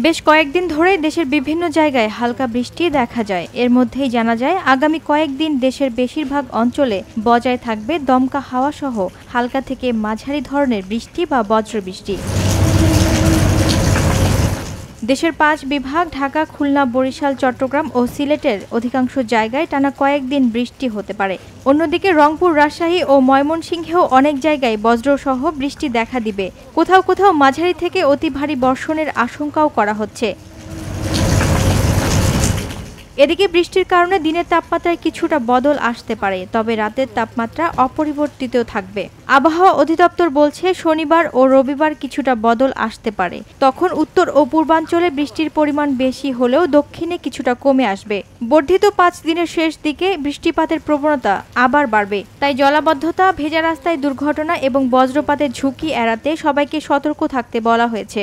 বেশ কয়েকদিন ধরে দেশের বিভিন্ন জায়গায় হালকা বৃষ্টি দেখা যায়। এর মধ্যেই জানা যায় আগামী কয়েকদিন দেশের বেশিরভাগ অঞ্চলে বজায় থাকবে দমকা হাওয়া সহ হালকা থেকে মাঝারি ধরনের বৃষ্টি বা বজ্রবৃষ্টি। দেশের ৫ বিভাগ ঢাকা, খুলনা, বরিশাল, চট্টগ্রাম ও সিলেটের অধিকাংশ জায়গায় টানা কয়েকদিন বৃষ্টি হতে পারে। অন্যদিকে রংপুর, রাজশাহী ও ময়মনসিংহেও অনেক জায়গায় বজ্রসহ বৃষ্টি দেখা দিবে। কোথাও কোথাও মাঝারি থেকে অতি ভারী বর্ষণের আশঙ্কাও করা হচ্ছে। এদিকে বৃষ্টির কারণে দিনের তাপমাত্রায় কিছুটা বদল আসতে পারে, তবে রাতের তাপমাত্রা অপরিবর্তিত থাকবে। আবহাওয়া অধিদপ্তর বলছে শনিবার ও রবিবার কিছুটা বদল আসতে পারে। তখন উত্তর ও পূর্বাঞ্চলে বৃষ্টির পরিমাণ বেশি হলেও দক্ষিণে কিছুটা কমে আসবে। বর্ধিত ৫ দিনের শেষ দিকে বৃষ্টিপাতের প্রবণতা আবার বাড়বে। তাই জলাবদ্ধতা, ভেজা রাস্তায় দুর্ঘটনা এবং বজ্রপাতের ঝুঁকি এড়াতে সবাইকে সতর্ক থাকতে বলা হয়েছে।